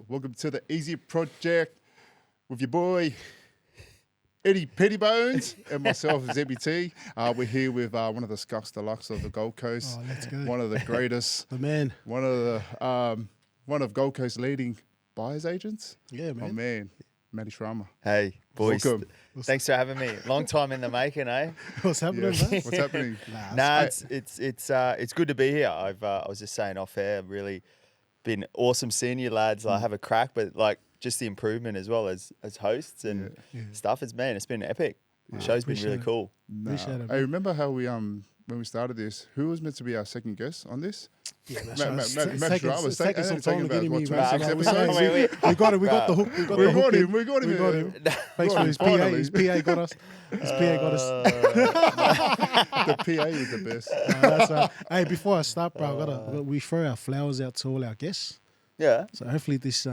Welcome to the Easy Project with your boy Eddie Pettybones and myself, ZBT. We're here with one of the Scuffs Deluxe of the Gold Coast. Oh, let's go. One of the greatest. The man. One of Gold Coast's leading buyers agents. Yeah, man. Oh, man. Matty Srama. Hey, boys. Welcome. Thanks for having me. Long time in the making, eh? What's happening, Yeah. man? What's happening? It's good to be here. I was just saying off air, really been awesome seeing you lads. I have a crack, but like just the improvement as well as hosts and stuff. It's been epic. The show's been really cool. Appreciate it, I remember how we when we started this, who was meant to be our second guest on this? Yeah, Matt Srama. It's taking some time to get him here, 26 man. episodes? We got it. We got the hook. We got him. Thanks for his PA. Finally. His PA got us. His PA got us. The PA is the best. That's hey, before I start, bro, we throw our flowers out to all our guests. Yeah. So hopefully this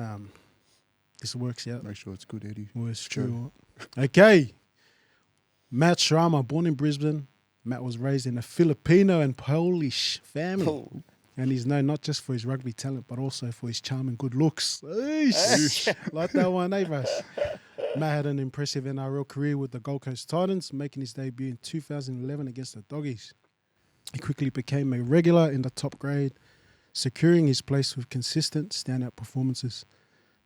works out. Make sure it's good, Eddie. Well, it's true. Okay. Matt Srama, born in Brisbane. Matt was raised in a Filipino and Polish family. Cool. And he's known not just for his rugby talent, but also for his charm and good looks. Eesh. Like that one, eh, bros? Matt had an impressive NRL career with the Gold Coast Titans, making his debut in 2011 against the Doggies. He quickly became a regular in the top grade, securing his place with consistent standout performances.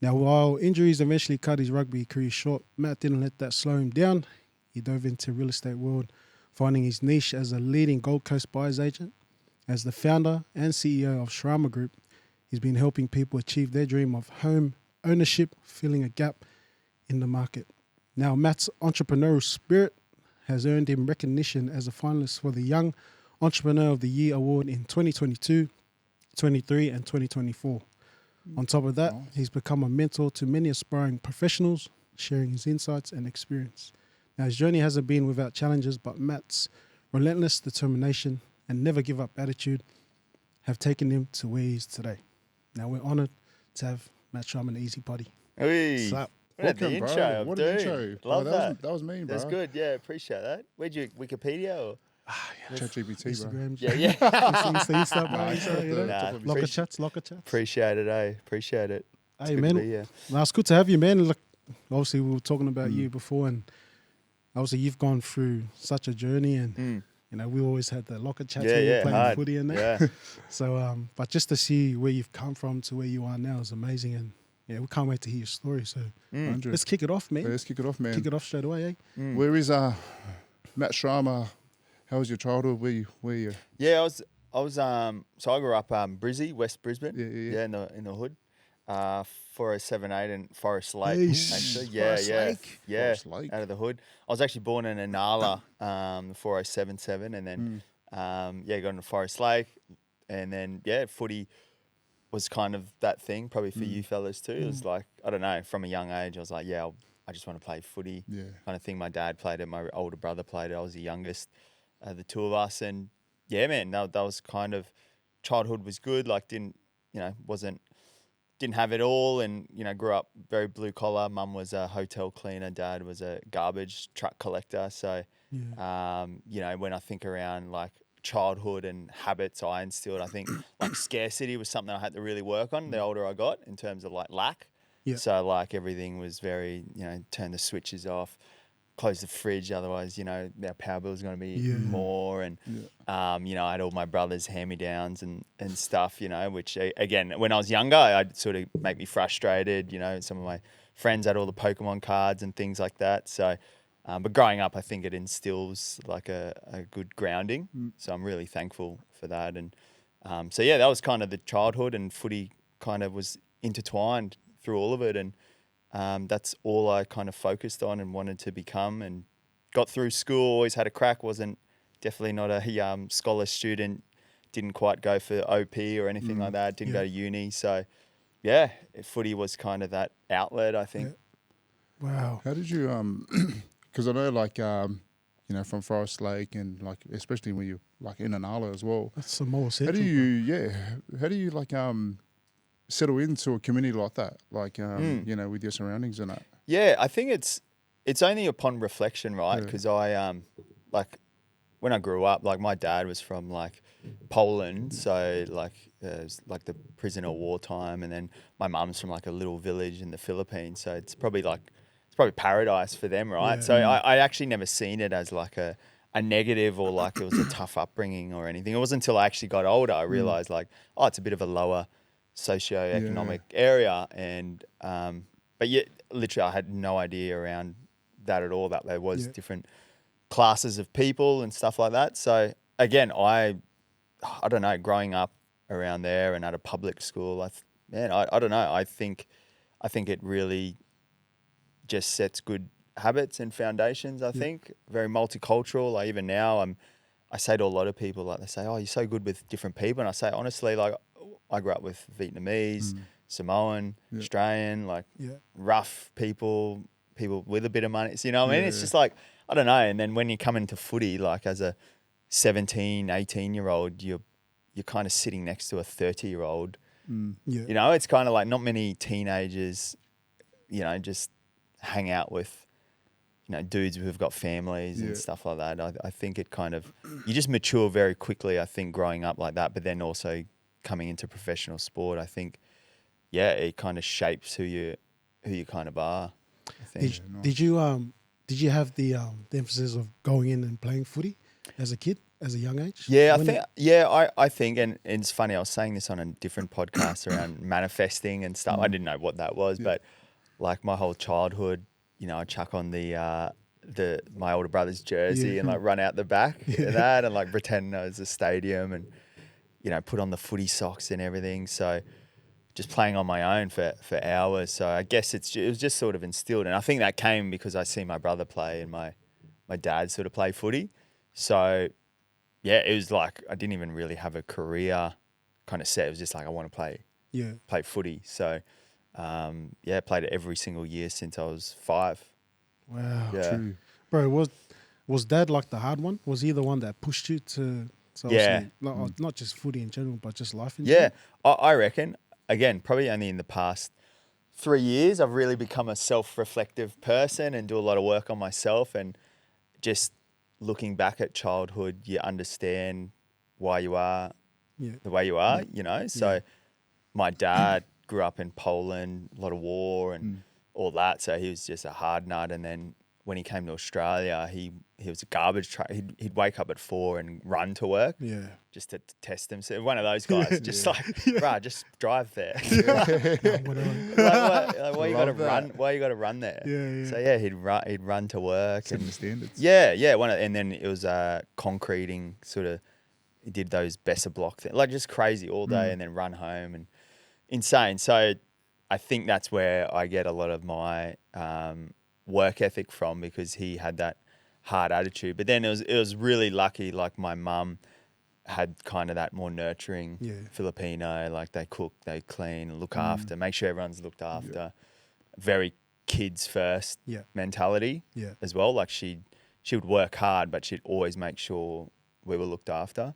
Now, while injuries eventually cut his rugby career short, Matt didn't let that slow him down. He dove into real estate world, finding his niche as a leading Gold Coast buyer's agent. As the founder and CEO of Srama Group, he's been helping people achieve their dream of home ownership, filling a gap in the market. Now, Matt's entrepreneurial spirit has earned him recognition as a finalist for the Young Entrepreneur of the Year award in 2022, 23, and 2024. On top of that, he's become a mentor to many aspiring professionals, sharing his insights and experience. Now, his journey hasn't been without challenges, but Matt's relentless determination and never give up attitude have taken him to where he is today. Now, we're honoured to have Matt Srama, an easy buddy. Hey. Sup? What the Welcome, bro. intro, What dude. an intro. Love that. That was me, bro. That's good. Yeah, appreciate that. Where'd you Wikipedia or? ChatGPT, bro. Instagram. Yeah. Insta, bro. Nah, Insta, you know? Nah, Locker chats. Appreciate it, eh? Appreciate it. It's Hey, good man. to be here. Well, it's good to have you, man. Look, obviously, we were talking about you before, and obviously, you've gone through such a journey, and you know, we always had the locker chats when we were playing hard. footy and that. Yeah. So, but just to see where you've come from to where you are now is amazing, and yeah, we can't wait to hear your story. So, 100. let's kick it off, man. Let's kick it off, man. Kick it off straight away, eh? Where is Matt Srama? How was your childhood? Where you? Yeah, I was so I grew up Brizzy, West Brisbane. Yeah. In the hood. 4078 and Forest Lake. Eesh. Actually. Forest Yeah. Lake. Yeah. Forest Lake. Out of the hood. I was actually born in Inala, 4077, and then got into Forest Lake, and then footy was kind of that thing, probably for you fellas too. It was like, I don't know, from a young age, I was like, I just want to play footy. Yeah. Kind of thing. My dad played it, my older brother played it. I was the youngest, the two of us, and yeah, man, that was kind of, childhood was good. Like didn't have it all, and grew up very blue collar. Mum was a hotel cleaner, dad was a garbage truck collector. So, when I think around like childhood and habits I instilled, I think like scarcity was something I had to really work on the older I got in terms of like lack. Yeah. So like everything was very, turn the switches off, close the fridge, otherwise, our power bill is going to be more. And, I had all my brother's hand-me-downs and stuff, which, again, when I was younger, I'd sort of make me frustrated. Some of my friends had all the Pokemon cards and things like that. So, but growing up, I think it instills like a good grounding. So I'm really thankful for that. And that was kind of the childhood, and footy kind of was intertwined through all of it. And that's all I kind of focused on and wanted to become, and got through school, always had a crack, definitely not a scholar student, didn't quite go for OP or anything like that, didn't go to uni. So footy was kind of that outlet, I think. Yeah. Wow. How did you because I know like from Forest Lake, and like especially when you're like in Inala as well. That's some more How central. do you like settle into a community like that? Like with your surroundings and that. Yeah, I think it's only upon reflection, right? Because I like when I grew up, like my dad was from like Poland, so like it was like the prisoner of war time, and then my mum's from like a little village in the Philippines, so it's probably paradise for them, right? Yeah. So I actually never seen it as like a negative or like it was a tough upbringing or anything. It wasn't until I actually got older I realized like, oh, it's a bit of a lower socioeconomic area, and but yet literally I had no idea around that at all, that there was different classes of people and stuff like that. So again, I don't know, growing up around there and at a public school, I don't know. I think it really just sets good habits and foundations. I think very multicultural. Like even now, I say to a lot of people, like they say, "Oh, you're so good with different people," and I say honestly, like I grew up with Vietnamese, Samoan, Australian, like rough people with a bit of money. So, you know what I mean? It's just like, I don't know. And then when you come into footy, like as a 17, 18-year-old, you're kind of sitting next to a 30-year-old. You know, it's kind of like not many teenagers, you know, just hang out with, you know, dudes who've got families and stuff like that. I think it kind of, you just mature very quickly, I think, growing up like that, but then also coming into professional sport, I think, it kind of shapes who you kind of are. I think. Did you have the emphasis of going in and playing footy as a kid, as a young age? Yeah, I think, and it's funny, I was saying this on a different podcast around manifesting and stuff. I didn't know what that was, but like my whole childhood, you know, I chuck on my older brother's jersey and like run out the back of that and like pretend it was a stadium and, you know, put on the footy socks and everything. So just playing on my own for hours. So I guess it was just sort of instilled. And I think that came because I see my brother play and my dad sort of play footy. So yeah, it was like I didn't even really have a career kind of set. It was just like I want to play footy. So played it every single year since I was 5. Wow. Yeah. True. Bro, was dad like the hard one? Was he the one that pushed you to like, not just footy in general, but just life in general? Yeah, I reckon. Again, probably only in the past 3 years, I've really become a self-reflective person and do a lot of work on myself. And just looking back at childhood, you understand why you are the way you are, you know? So my dad grew up in Poland, a lot of war and all that. So he was just a hard nut. And then when he came to Australia, he was a garbage truck. He'd wake up at 4 and run to work just to test himself. One of those guys, just like, bruh, just drive there. Why you got to run? Why you got to run there? So he'd run to work. Setting the standards. And then it was concreting sort of. He did those Besser block things, like just crazy all day, and then run home and insane. So I think that's where I get a lot of my work ethic from, because he had that hard attitude. But then it was really lucky, like my mum had kind of that more nurturing Filipino, like they cook, they clean, look after, make sure everyone's looked after. Very kids first mentality as well. Like she would work hard, but she'd always make sure we were looked after.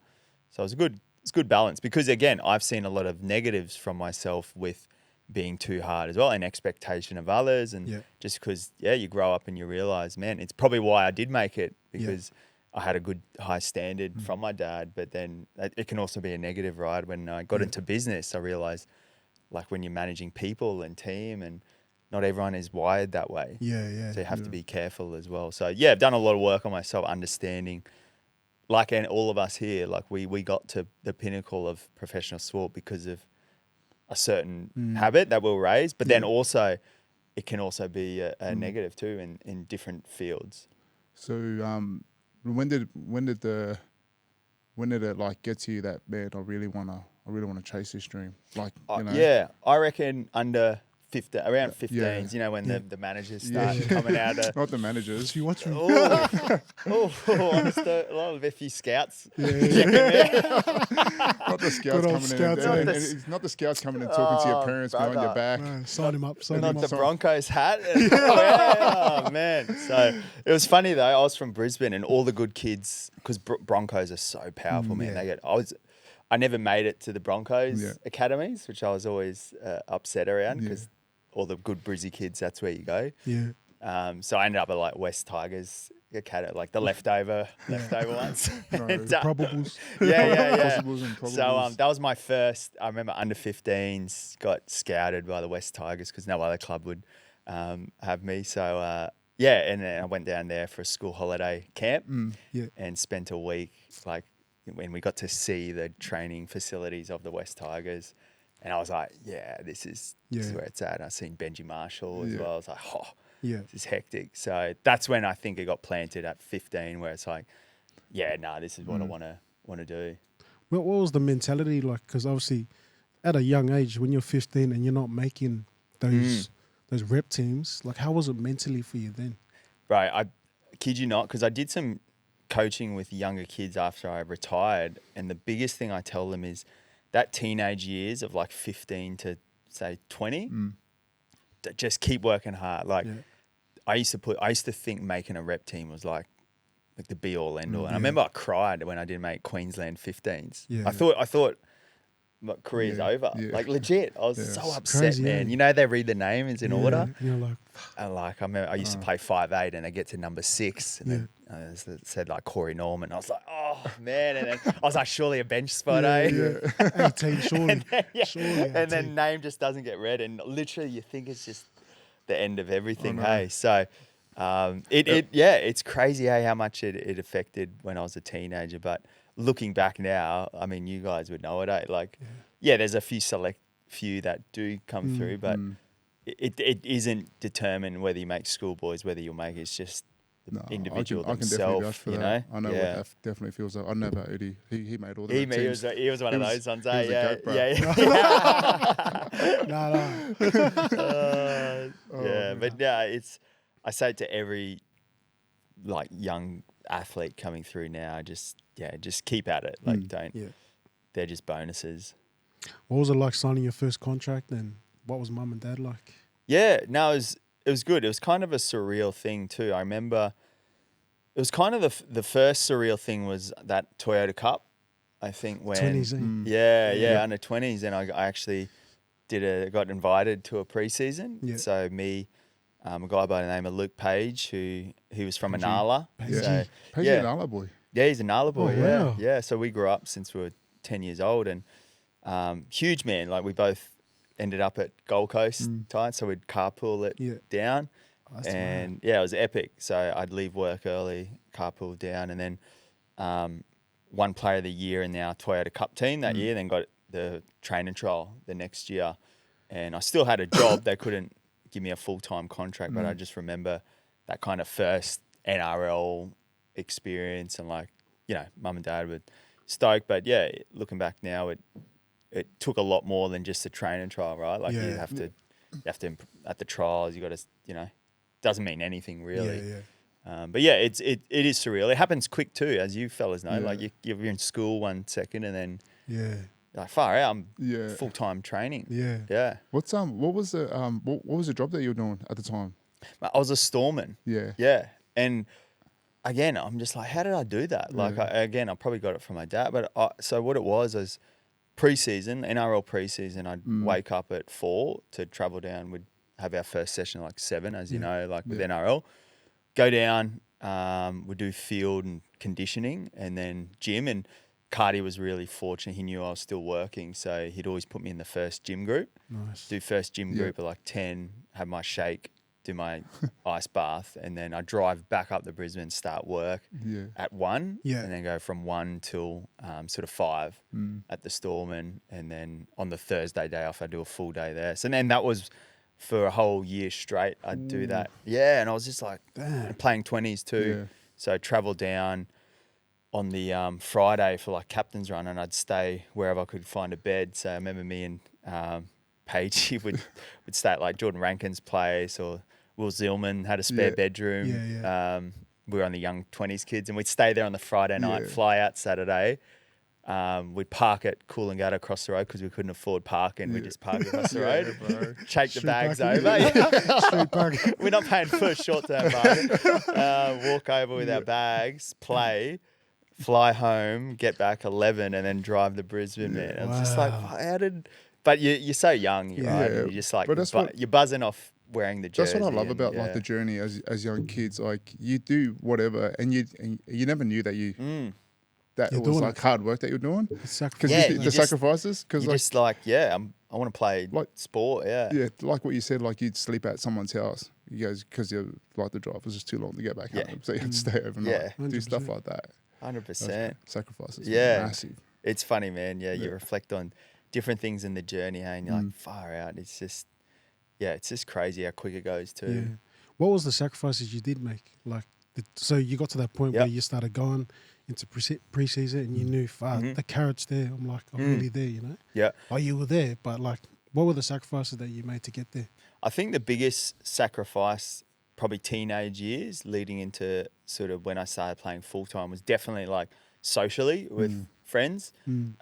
So it's a good balance, because again, I've seen a lot of negatives from myself with being too hard as well, and expectation of others, and just because you grow up and you realize, man, it's probably why I did make it, because I had a good high standard from my dad. But then it can also be a negative, right? When I got into business, I realized, like, when you're managing people and team, and not everyone is wired that way. So you have to be careful as well. So I've done a lot of work on myself, understanding, like, and all of us here, like we got to the pinnacle of professional sport because of a certain habit that we'll raise, but then also it can also be a negative too in different fields. So when did it like get to you that, man, I really wanna chase this dream? Like, you know? I reckon around 15s, you know, when the managers start coming out. Not the managers. You watch me. A lot of a few scouts. Not the scouts coming scouts, in. It's not the scouts coming in talking to your parents behind your back. Man, sign him up. Not the Broncos hat. Oh, man. So it was funny though. I was from Brisbane, and all the good kids, because Broncos are so powerful, man. I never made it to the Broncos academies, which I was always upset around, because all the good Brizzy kids, that's where you go. So I ended up at like West Tigers like the leftover ones. No, And, Probables. yeah. Possibles and probables. So that was my first. I remember under 15s got scouted by the West Tigers because no other club would have me. So and then I went down there for a school holiday camp and spent a week like when we got to see the training facilities of the West Tigers. And I was like, this is where it's at. And I seen Benji Marshall as well. I was like, this is hectic. So that's when I think it got planted at 15, where it's like, this is what I want to do. What was the mentality like? Because obviously, at a young age, when you're 15 and you're not making those rep teams, like how was it mentally for you then? Right, I kid you not, because I did some coaching with younger kids after I retired, and the biggest thing I tell them is that teenage years of like 15 to say 20, just keep working hard. Like I used to think making a rep team was like the be all end all. And I remember I cried when I didn't make Queensland 15s. I thought my career's over. Like legit, I was so upset, crazy, man. You know, they read the names in order. You're like, And like I remember I used to play 5'8" and they get to number 6 and then it said like Corey Norman. I was like, oh man, and then I was like, surely a bench spot, 18, surely. And then name just doesn't get read, and literally you think it's just the end of everything. Hey, so it's crazy how much it affected when I was a teenager. But looking back now, I mean, you guys would know it. Like, there's a select few that do come through, but it isn't determined whether you make schoolboys, whether you'll make it's just the individual I can themselves. definitely vouch for you that. know? I know what that definitely feels like. I know about Eddie. He made all the teams. He was one of those ones. He was a goat, bro. I say it to every like young athlete coming through now, just keep at it. Like they're just bonuses. What was it like signing your first contract, and what was mum and dad like? Yeah, no, it was good. It was kind of a surreal thing too. I remember it was kind of the first surreal thing was that Toyota Cup. I think when 20s, under 20s, and I actually got invited to a preseason. Yeah. So me, a guy by the name of Luke Page, he was from Anala. So, Page an Nala boy. Yeah, he's a Nala boy. Oh, wow. Yeah. So we grew up since we were 10 years old, and huge man. Like we both ended up at Gold Coast time, so we'd carpool it down. And it was epic. So I'd leave work early, carpool down, and then won Player of the Year in our Toyota Cup team that year. Then got the training trial the next year, and I still had a job. They couldn't give me a full-time contract, but I just remember that kind of first NRL experience, and like, you know, mum and dad were stoked. But yeah, looking back now, it took a lot more than just a training trial, right? Like you have to at the trials, you got to, you know, doesn't mean anything really. But yeah, it is surreal. It happens quick too, as you fellas know. Like you're in school 1 second, and then like far out, I'm full-time training. Yeah. What was the job that you were doing at the time? I was a storeman. Yeah. And again, I'm just like, how did I do that? Like I probably got it from my dad. But so what it was pre-season, NRL pre-season, I'd wake up at 4 to travel down. We'd have our first session at like 7, as you know, like with NRL. Go down, we'd do field and conditioning, and then gym. And Cardi was really fortunate. He knew I was still working, so he'd always put me in the first gym group. Nice. Do first gym group at like 10, have my shake, do my ice bath, and then I drive back up to Brisbane, start work at 1, and then go from 1 till sort of 5 at the Storman, and then on the Thursday day off, I do a full day there. So then that was for a whole year straight. I'd do that. Yeah, and I was just like playing 20s too. Yeah. So I'd travel down on the Friday for like captain's run, and I'd stay wherever I could find a bed. So I remember me and Paige would stay at like Jordan Rankin's place, or Will Zillman had a spare bedroom. We were on the young 20s kids, and we'd stay there on the Friday night, fly out Saturday. We'd park at Coolangatta across the road because we couldn't afford parking. We'd just park across the road, shake the bags over. We're not paying for a short-term parking. Walk over with our bags, play, fly home, get back 11, and then drive to Brisbane, man. I was just like, how did But you're so young, right? Yeah, You're just like, but that's what- you're buzzing off wearing the jersey. That's what I love and, about like yeah. the journey as young kids. Like you do whatever, and you never knew that that You're it was doing like it. hard work that you're doing. It's sacrifice. Because Yeah, the you just- sacrifices. Because You're like just like, I want to play Like- sport. Yeah. yeah, like what you said, like you'd sleep at someone's house. You guys because you like the drive was just too long to get back Yeah. home, so you had to stay overnight. Yeah. Do stuff 100%. like that. 100%. Sacrifices. Yeah. Massive. It's funny, man. Yeah, you Yeah. reflect on different things in the journey, and you're like, far out. It's just, it's just crazy how quick it goes too. Yeah. What was the sacrifices you did make? Like, so you got to that point where Yep. you started going into pre-season and you knew, the carrot's there. I'm like, I'm really there, you know? Yeah. Oh, you were there, but like, what were the sacrifices that you made to get there? I think the biggest sacrifice, probably teenage years leading into sort of when I started playing full time, was definitely like socially with friends.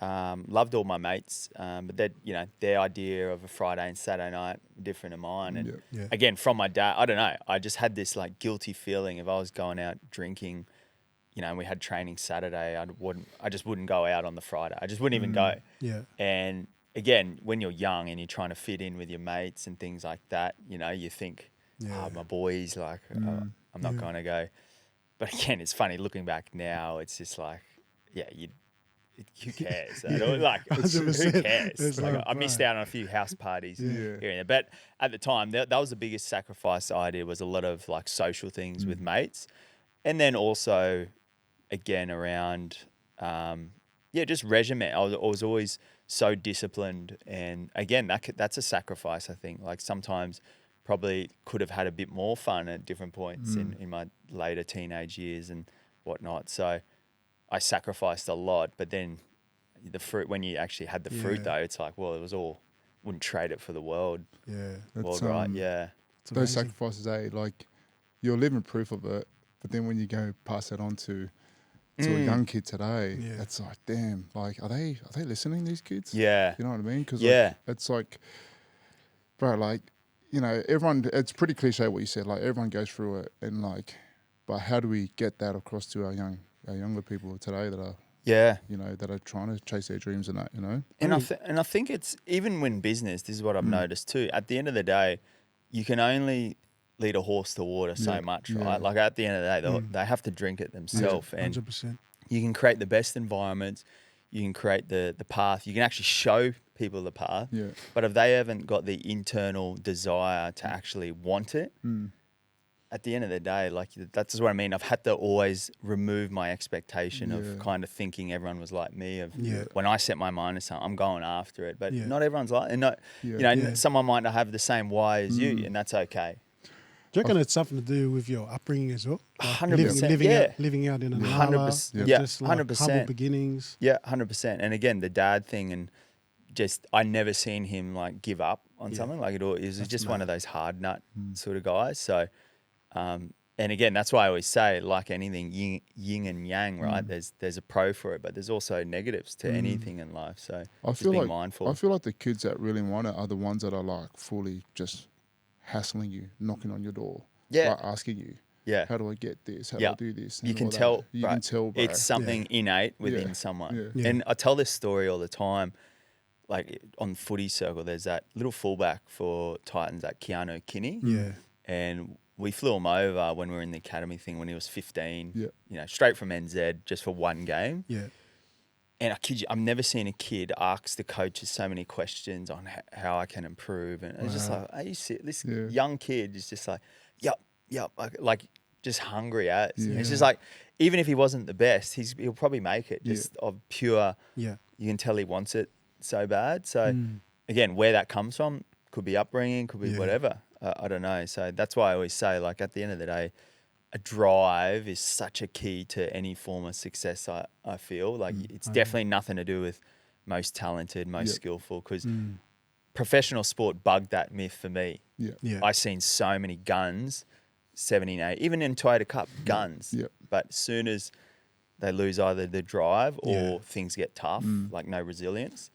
Loved all my mates, but that their idea of a Friday and Saturday night were different to mine. And Yeah. again, from my dad, I don't know. I just had this like guilty feeling if I was going out drinking, and we had training Saturday, I just wouldn't go out on the Friday. I just wouldn't even go. Yeah. And again, when you're young and you're trying to fit in with your mates and things like that, you think, my boys, like, I'm not going to go. But again, it's funny looking back now. It's just like, who cares? Like, who 100%. cares? It's Like, like, I missed out on a few house parties here and there. But at the time, that was the biggest sacrifice I did, was a lot of like social things with mates, and then also, again, around, just regiment. I was always so disciplined, and again, that's a sacrifice. I think like sometimes probably could have had a bit more fun at different points in my later teenage years and whatnot. So I sacrificed a lot, but then the fruit, when you actually had the fruit though, it's like, well, it was all, wouldn't trade it for the world. Yeah. That's, Right? Yeah. It's Those amazing. sacrifices, like you're living proof of it. But then when you go pass it on to a young kid today, it's like, damn, like are they listening, these kids? Yeah. You know what I mean? Because it's like, bro, like, everyone, it's pretty cliche what you said, like everyone goes through it, and like, but how do we get that across to our younger people today that are, that are trying to chase their dreams and that, And I think it's, even when business, this is what I've noticed too, at the end of the day, you can only lead a horse to water so much, right? Like at the end of the day, they have to drink it themselves. And 100%. you can create the best environments, you can create the path, you can actually show people the path. Yeah. But if they haven't got the internal desire to actually want it, at the end of the day, like that's what I mean. I've had to always remove my expectation of kind of thinking everyone was like me. When I set my mind to something, I'm going after it. But not everyone's like, and someone might not have the same why as you, and that's okay. Do you reckon it's something to do with your upbringing as well? Like 100%, living out in an 100%, just like 100%. humble beginnings. Yeah, 100%. And again, the dad thing, and just I never seen him like give up on something. Like it was just one of those hard nut sort of guys. So, and again, that's why I always say, like anything, yin and yang, right? There's a pro for it, but there's also negatives to anything in life. So just be mindful. I feel like the kids that really want it are the ones that are like fully just hassling you, knocking on your door, like asking you, how do I get this? How do I do this? You And can all tell, that. You can tell, bro. it's something innate within someone. Yeah. And I tell this story all the time. Like on footy circle, there's that little fullback for Titans, that Keanu Kinney. Yeah. And we flew him over when we were in the academy thing when he was 15. Yeah. Straight from NZ just for one game. Yeah. And I kid you, I've never seen a kid ask the coaches so many questions on how I can improve. And it's just like, this young kid is just like, yep, like just hungry as. It's just like, even if he wasn't the best, he'll probably make it just of pure, you can tell he wants it so bad. So again, where that comes from could be upbringing, could be whatever. I don't know. So that's why I always say, like, at the end of the day, a drive is such a key to any form of success. I feel like it's definitely nothing to do with most talented, most skillful, because professional sport bugged that myth for me. I've seen so many guns, 78, even in Toyota Cup, guns. But as soon as they lose either the drive or things get tough, like no resilience,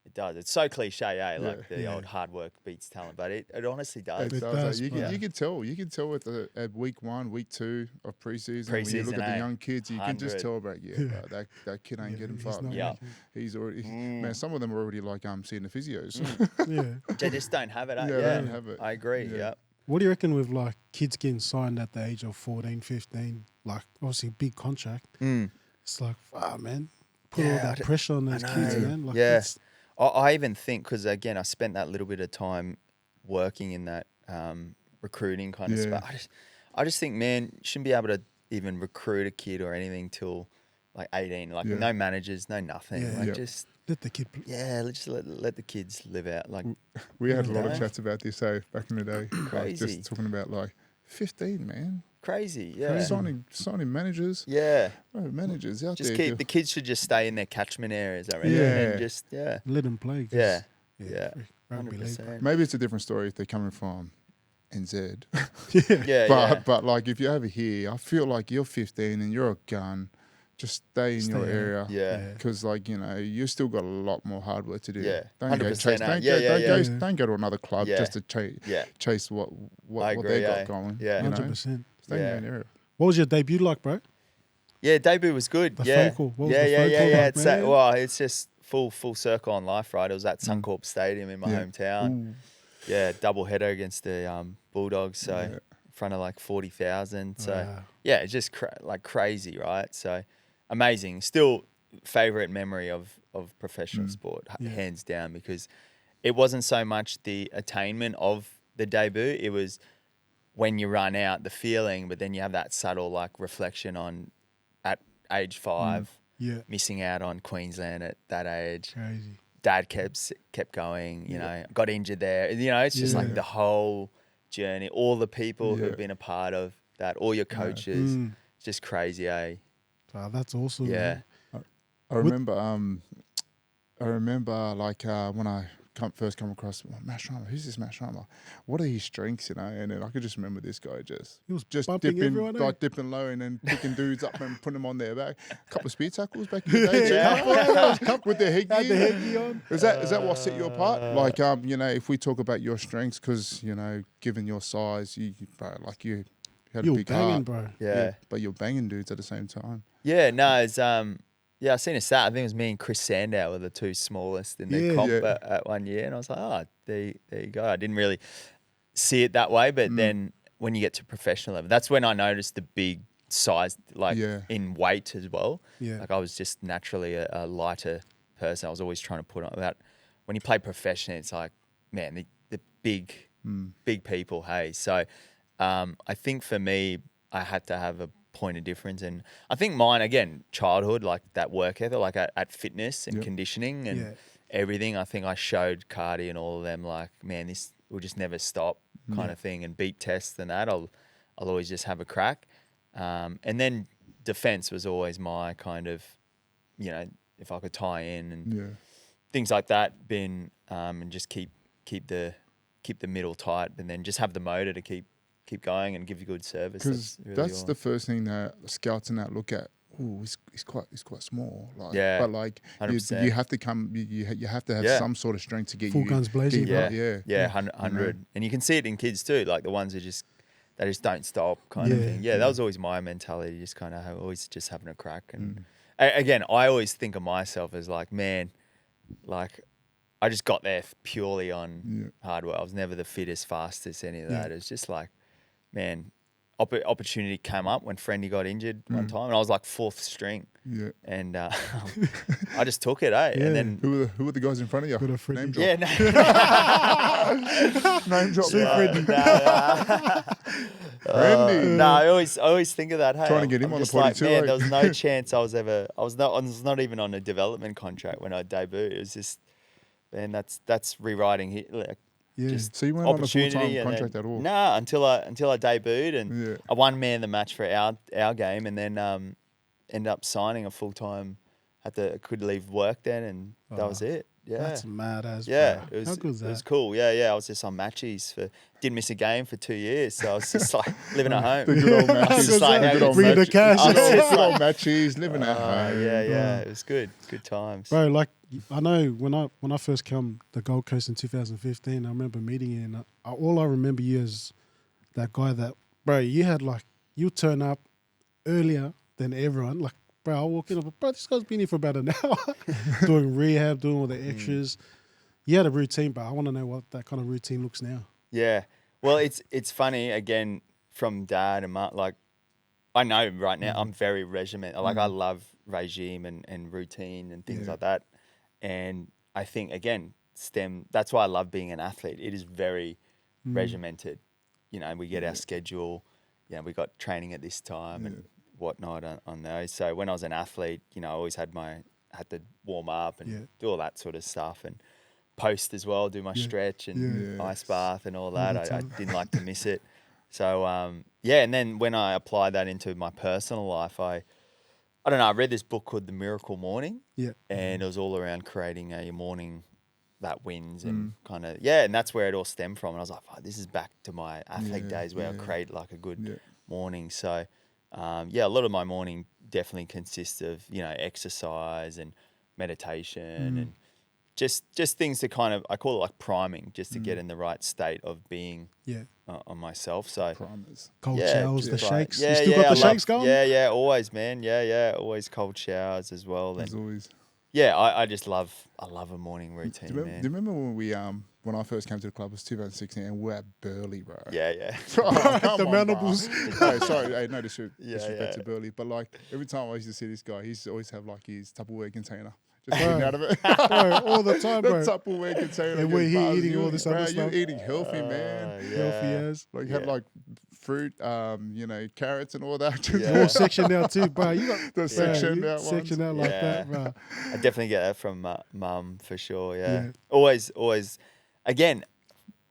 It does. It's so cliche, like the Yeah. old hard work beats talent, but it honestly does. It does. does, You bro. can tell. You can tell at week 1, week 2 of preseason. When you look Preseason, at the young kids, you can just 100. tell about bro, that kid ain't getting he's fucked. not Man. Yeah. He's already man. Some of them are already like seeing the physios. Yeah. They just don't have it. Yeah, they don't have it. I agree. Yeah. Yeah. What do you reckon with like kids getting signed at the age of 14, 15? Like obviously a big contract. It's like, wow, man, put all that pressure on those kids, man. Like, Yeah. it's- I even think, because again, I spent that little bit of time working in that recruiting kind of Yeah. spot. I just think, man, you shouldn't be able to even recruit a kid or anything till like 18. Like no managers, no nothing. Yeah. Like Yeah. just let the kid play. let's just let the kids live out. Like We had a lot of Yeah. chats about this back in the day. Like, Crazy. just talking about like 15, man. crazy. Yeah. Signing managers. Yeah. Bro, managers out Just there. the kids should just stay in their catchment areas, I reckon. Yeah. And just Let them play. 'cause, Yeah. Rugby league. 100%. Maybe it's a different story if they're coming from NZ. Yeah, But like if you're over here, I feel like you're 15 and you're a gun. Just stay in Stay your out. area. Yeah. Because like you still got a lot more hard work to do. Yeah. Don't go 100%, chase. Don't, yeah, go, yeah, don't, yeah. go, don't go to another club Yeah. just to Yeah. chase what I they agree, got going. Yeah. you know? 100%. Stay in Yeah. your own area. What was your debut like, bro? Yeah, debut was good. The yeah. focal. What was yeah, the yeah, focal yeah, yeah. like, It's man? well, it's just full circle on life, right? It was at Suncorp Stadium in my Yeah. hometown. Yeah, double header against the Bulldogs, so in front of like 40,000. So Wow. yeah, it's just like crazy, right? So amazing. Still favorite memory of professional sport, hands down, because it wasn't so much the attainment of the debut. It was when you run out, the feeling, but then you have that subtle like reflection on at age 5, Yeah. missing out on Queensland at that age. Crazy. Dad kept going, you know, got injured there. You know, it's just like the whole journey, all the people who have been a part of that, all your coaches. It's just crazy, eh? Oh, that's awesome. Yeah. Man. I remember like when I first come across Matt Srama. Who's this Matt Srama? What are his strengths, And then I could just remember this guy He was just bumping dipping, everyone, like dipping low and then picking dudes up and putting them on their back. A couple of speed tackles back in the day. With the headgear. Had the headgear on. Is that what set you apart? Like if we talk about your strengths, because given your size, you had a You were big banging, heart. bro. Yeah. But you're banging dudes at the same time. Yeah, no, it's I seen a stat. I think it was me and Chris Sandow were the two smallest in the comp at one year, and I was like, oh, there you go. I didn't really see it that way, but then when you get to professional level, that's when I noticed the big size, like in weight as well. Yeah. Like I was just naturally a lighter person. I was always trying to put on that. When you play professionally, it's like, man, the big people. Hey, so I think for me, I had to have a point of difference, and I think mine again, childhood, like that work ethic, like at fitness and conditioning and everything. I think I showed Cardi and all of them, like, man, this will just never stop, kind of thing, and beat tests and that. I'll always just have a crack, and then defense was always my kind of, if I could tie in and things like that, and just keep the middle tight, and then just have the motor to keep going and give you good service. Because really that's all. the first thing that scouts and that look at. Oh, he's quite small. Like, Yeah, but like you 100%. have to come. You have to have some sort of strength to get Full you guns blazing, get bro. you- Yeah, 100. And you can see it in kids too, like the ones who just don't stop kind of Yeah, thing. Yeah, that was always my mentality, just kind of always just having a crack. And again, I always think of myself as like, man, like I just got there purely on hard work. I was never the fittest, fastest, any of that. It was just like, man, opportunity came up when Friendy got injured one time, and I was like 4th string. Yeah. And I just took it, eh? Yeah. And then Who were the guys in front of you? Got a Friendy. Name drop. yeah, no. Name drop. Friendy. No, I always think of that. Hey, Trying to get him I'm on the just potty like, too, man, eh? there was no chance I was not even on a development contract when I debuted. It was just, man, that's rewriting like Yeah. just So you weren't on a opportunity full-time and contract then, at all? Nah, until I debuted, and Yeah. I won man the match for our game, and then ended up signing a full time. Could leave work then, and that was it. Yeah. That's mad as Yeah, bro. How good is it was that? cool. Yeah. I was just on matches didn't miss a game for 2 years, so I was just like living at home. The good old I was matches. just like, The good old Bring the cash. I was just good like, old matches, living at home. yeah, it was good times. Bro, like I know when I first came to Gold Coast in 2015, I remember meeting you, and all I remember you as that guy that, bro, you had like, you turn up earlier than everyone. Like, bro, I walk in, I'm like, bro, this guy's been here for about an hour doing rehab, doing all the extras. You had a routine, but I want to know what that kind of routine looks now. Yeah. Well, it's funny, again, from dad and mum, like, I know right now I'm very regimented. Like, I love regime and routine and things like that. And I think, again, that's why I love being an athlete. It is very regimented. You know, we get our schedule, you know, we got training at this time and whatnot on those. So when I was an athlete, you know, I always had to warm up and do all that sort of stuff, and post as well, do my stretch and ice bath and all that. I didn't like to miss it. So, and then when I applied that into my personal life, I don't know, I read this book called The Miracle Morning. Yeah. And it was all around creating a morning that wins and kind of, and that's where it all stemmed from. And I was like, oh, this is back to my athlete days where I create like a good morning. So, a lot of my morning definitely consists of, you know, exercise and meditation and just things to kind of, I call it like priming, just to get in the right state of being on myself. So cold showers, the shakes. Yeah, you still got the shakes going? Yeah, always, man. Yeah, always cold showers as well. As always. Yeah, I just love a morning routine, man. Do you remember when I first came to the club? It was 2016, and we were at Burley, bro. Yeah. The Manables. Hey, sorry, hey, no disrespect to Burley, but like every time I used to see this guy, he used to always have like his Tupperware container. Just getting out of it. Bro, all the time, bro. The Tupperware container. And we're here eating all this other stuff. You're eating healthy, man. Healthy as. Like you had like fruit, carrots and all that. Your section now too, bro. You got the section out section out like that, bro. I definitely get that from mum for sure. Yeah. Always. Again,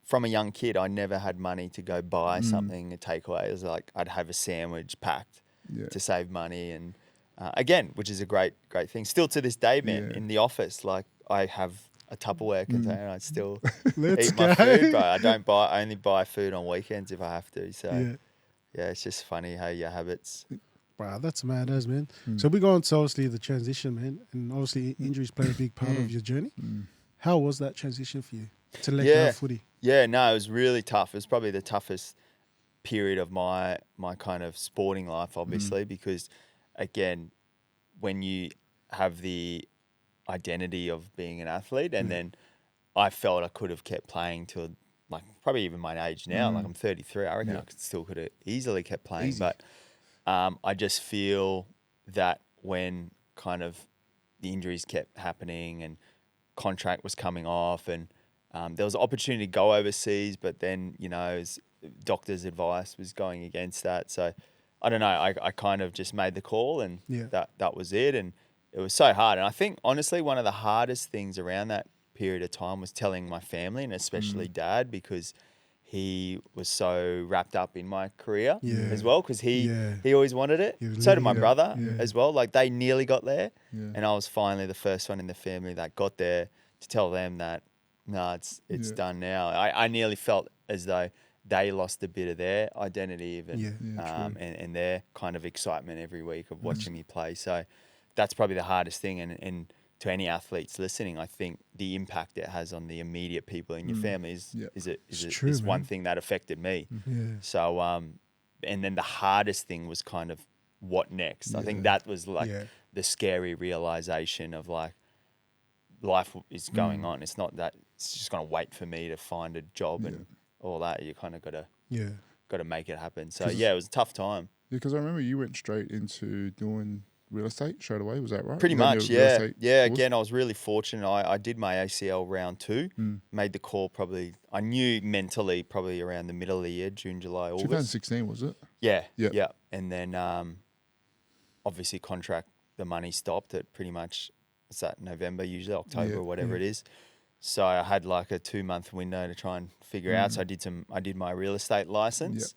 from a young kid, I never had money to go buy something, a takeaway. It was like I'd have a sandwich packed to save money, and again, which is a great thing. Still to this day, man, in the office, like I have a Tupperware container. I still eat my food, bro. I only buy food on weekends if I have to. So it's just funny how your habits. Wow, that's mad as, man. So we go on to obviously the transition, man, and obviously injuries play a big part of your journey. How was that transition for you to let go of footy? Yeah, no, it was really tough. It was probably the toughest period of my kind of sporting life, obviously, because again, when you have the identity of being an athlete, and then I felt I could have kept playing till like probably even my age now. Like I'm 33, I reckon I could have easily kept playing. But I just feel that when kind of the injuries kept happening and contract was coming off, and there was an opportunity to go overseas, but then, you know, doctor's advice was going against that. So I don't know, I kind of just made the call, and that was it. And it was so hard. And I think, honestly, one of the hardest things around that period of time was telling my family, and especially dad, because he was so wrapped up in my career as well, because he always wanted it. So did my brother as well. Like, they nearly got there. And I was finally the first one in the family that got there to tell them that, no, it's done now. I nearly felt as though they lost a bit of their identity even, and their kind of excitement every week of watching me play. So that's probably the hardest thing. And to any athletes listening, I think the impact it has on the immediate people in your family is one thing that affected me. So, and then the hardest thing was kind of what next. I think that was like the scary realization of like, life is going on. It's not that it's just going to wait for me to find a job and all that. You kind of got to make it happen. So it was a tough time. Yeah, because I remember you went straight into doing real estate straight away. Was that right? Pretty much, yeah. Yeah, again, I was really fortunate. I did my ACL round 2, made the call probably, I knew mentally probably around the middle of the year, June, July, August. 2016, was it? Yeah. And then obviously the money stopped at pretty much, what's that, November, usually October or whatever it is. So I had like a 2-month window to try and figure out. So I did my real estate license,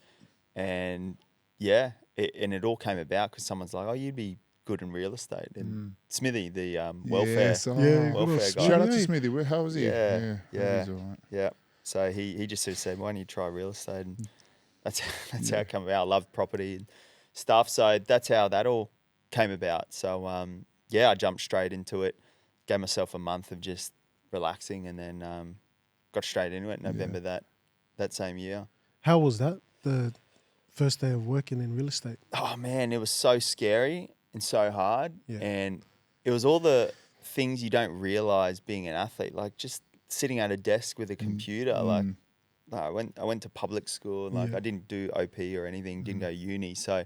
and and it all came about because someone's like, oh, you'd be good in real estate. And Smithy, the welfare Yes, welfare guy. Shout out to Smithy. How was he? Yeah. He's all right. Yeah. So he just sort of said, why don't you try real estate? And that's how it came about. I loved property and stuff. So that's how that all came about. So, I jumped straight into it, gave myself a month of just relaxing, and then got straight into it November that same year. How was that, the first day of working in real estate? Oh, man, it was so scary and so hard. Yeah. And it was all the things you don't realize being an athlete, like just sitting at a desk with a computer. Like, I went to public school. Like, I didn't do OP or anything, didn't go uni. So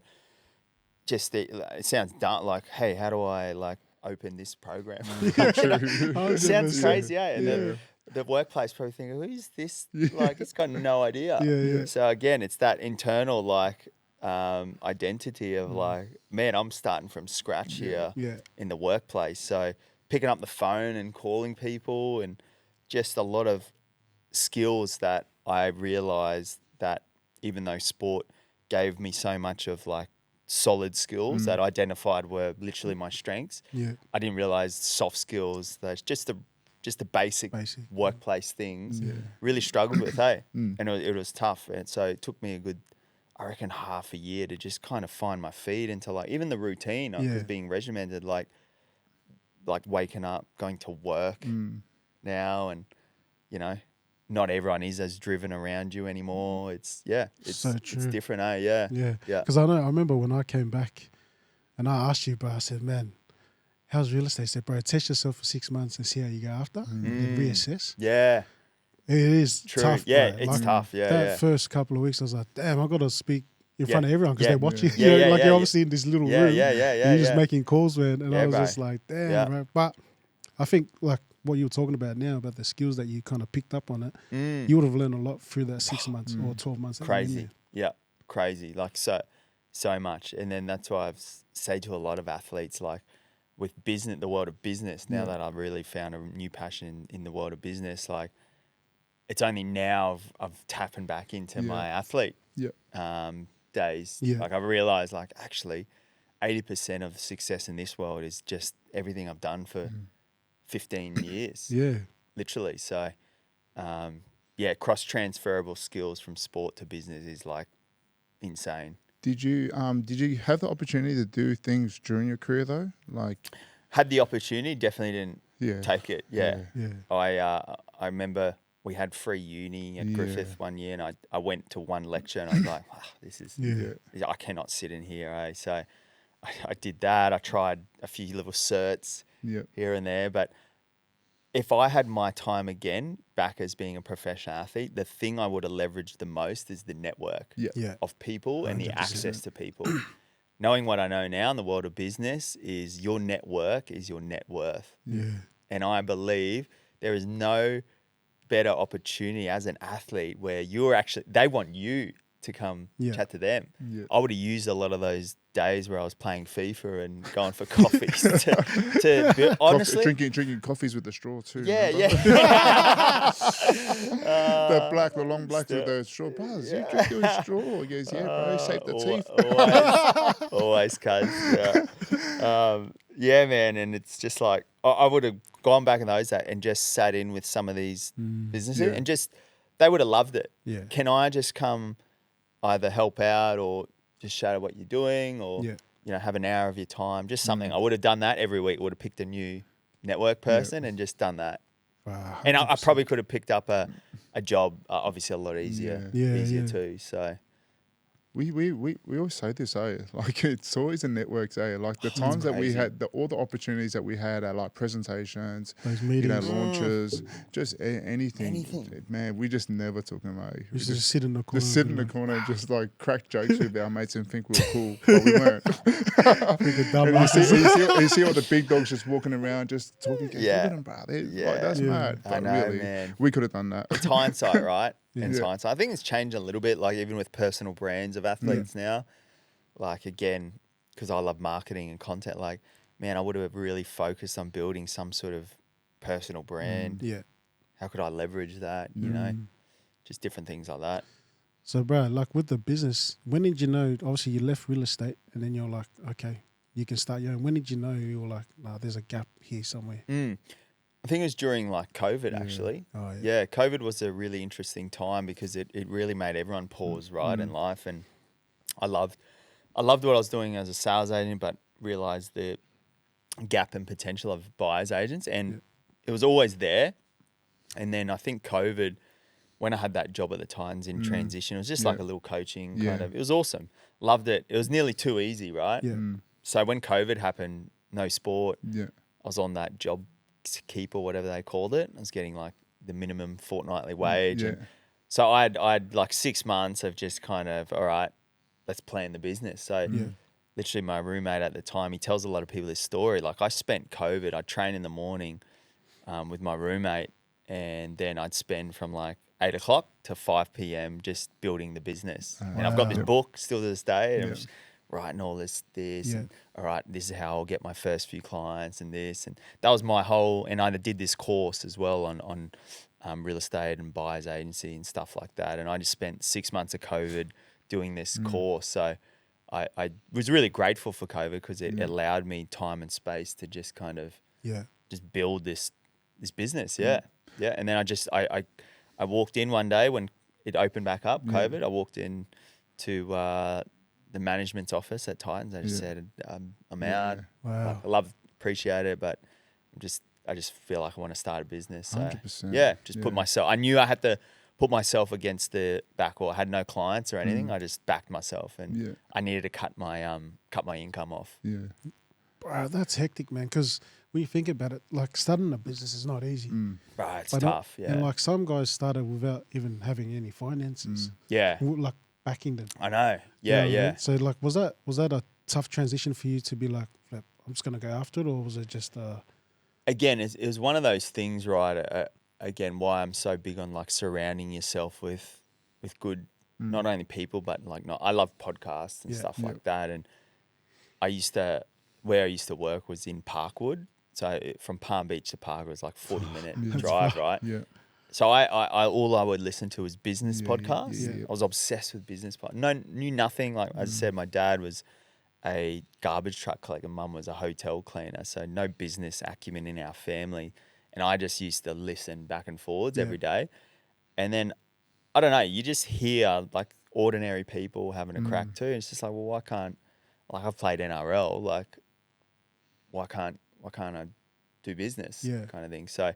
just it sounds dumb. Like, hey, how do I like open this program? It sounds crazy, And then the workplace probably thinking, who's this? Like, it's got no idea. So again, it's that internal like identity of like, man, I'm starting from scratch here in the workplace. So picking up the phone and calling people, and just a lot of skills that I realized that even though sport gave me so much of like solid skills that I identified were literally my strengths, I didn't realize soft skills, that's just the basic workplace things, really struggled with, and it was tough. And so it took me a good, I reckon, half a year to just kind of find my feet into like even the routine of being regimented, like waking up, going to work now, and not everyone is as driven around you anymore. It's so true. It's different, Yeah. Because I remember when I came back, and I asked you, bro. I said, "Man, how's real estate?" I said, "Bro, test yourself for 6 months and see how you go after, and reassess." Yeah, it is true. tough. Yeah, bro. it's like, tough. Yeah, that first couple of weeks, I was like, "Damn, I got to speak in front of everyone because they're watching." Yeah. You're obviously in this little room. Yeah. You're just making calls, man. And I was just like, "Damn, bro." But I think like what you're talking about now, about the skills that you kind of picked up on it, you would have learned a lot through that 6 months or 12 months. Crazy. Yeah, crazy. Like so much. And then that's why I've said to a lot of athletes, like with business, the world of business, now that I've really found a new passion in the world of business, like it's only now I've tapping back into my athlete days. Like I've realized like actually 80% of success in this world is just everything I've done for 15 years. Literally. So, cross-transferable skills from sport to business is like insane. Did you have the opportunity to do things during your career though? Like, had the opportunity, definitely didn't take it. I remember we had free uni at Griffith one year, and I went to one lecture, and I was like, this is I cannot sit in here. So I did that. I tried a few little certs here and there, but if I had my time again back as being a professional athlete, the thing I would have leveraged the most is the network of people and 100%. The access to people. Knowing what I know now in the world of business is your network is your net worth. And I believe there is no better opportunity as an athlete where they want you to come chat to them. I would have used a lot of those days where I was playing FIFA and going for coffees to build, honestly. Drinking coffees with the straw too. The long blacks with the straw. Buzz, you drink your straw. He goes, bro, save the teeth. Always, cuz. Man, and it's just like, I would have gone back in those days and just sat in with some of these businesses and just, they would have loved it. Can I just come either help out or just shadow what you're doing or, have an hour of your time, just something. I would have done that every week. Would have picked a new network person and just done that. And I probably could have picked up a job, obviously a lot easier too. So we always say this, like it's always a network, like the times that we had, all the opportunities that we had at like presentations, those meetings, launches, just anything. Man, we just never took them, We just sit in the corner. Just sit in the corner and just like crack jokes with our mates and think we were cool, but we weren't. And you see all the big dogs just walking around, just talking. Look at them, bro. Like, that's mad. But I know, really, man. we could have done that. It's hindsight, right? Hindsight. I think it's changed a little bit, like even with personal brands of athletes now. Like again, because I love marketing and content, like, man, I would have really focused on building some sort of personal brand. How could I leverage that, Just different things like that. So, bro, like with the business, when did you know, obviously you left real estate and then you're like, okay, you can start your own? When did you know you were like, nah, there's a gap here somewhere? I think it was during like COVID, actually. Oh, Yeah, COVID was a really interesting time because it really made everyone pause, right, in life. And I loved what I was doing as a sales agent, but realized the gap and potential of buyer's agents. And it was always there. And then I think COVID, when I had that job at the Titans in transition, it was just like a little coaching kind of, it was awesome. Loved it. It was nearly too easy, right? Yeah. So when COVID happened, no sport, Yeah. I was on that job keep or whatever they called it. I was getting like the minimum fortnightly wage. Yeah. And so I'd like 6 months of just kind of, all right, let's plan the business. So literally my roommate at the time, he tells a lot of people this story. Like I spent COVID, I'd train in the morning with my roommate, and then I'd spend from like 8 o'clock to 5 p.m. just building the business. And I've got this book still to this day, and I'm just writing all this, and all right, this is how I'll get my first few clients and this. And that was my whole, and I did this course as well on real estate and buyer's agency and stuff like that. And I just spent 6 months of COVID doing this course. So I was really grateful for COVID because it allowed me time and space to just kind of just build this business. Yeah. And then I walked in one day when it opened back up, COVID. I walked in to the management's office at Titans. I just said, I'm out. Wow. Like, appreciate it, but I just feel like I want to start a business. So 100%. put myself. I knew I had to put myself against the back wall. I had no clients or anything. I just backed myself, and I needed to cut my income off. Yeah. Wow, that's hectic, man. Because when you think about it, like starting a business is not easy. Right, it's But tough. And like some guys started without even having any finances. Like backing them. I know. You know what I Yeah. mean? So like, was that a tough transition for you to be like, "Flip, I'm just gonna go after it," or was it just Again, it was one of those things, right? Again, why I'm so big on like surrounding yourself with good, not only people, but like I love podcasts and stuff like that. And where I used to work was in Parkwood. So from Palm Beach to Parkwood was like 40-minute drive, right? Yeah. So all I would listen to was business podcasts. Yeah. I was obsessed with business podcasts. Knew nothing. Like as I said, my dad was a garbage truck collector. Mum was a hotel cleaner. So no business acumen in our family. And I just used to listen back and forwards every day. And then, I don't know, you just hear like ordinary people having a crack too. It's just like, well, why can't, like I've played NRL, like why can't I do business kind of thing. So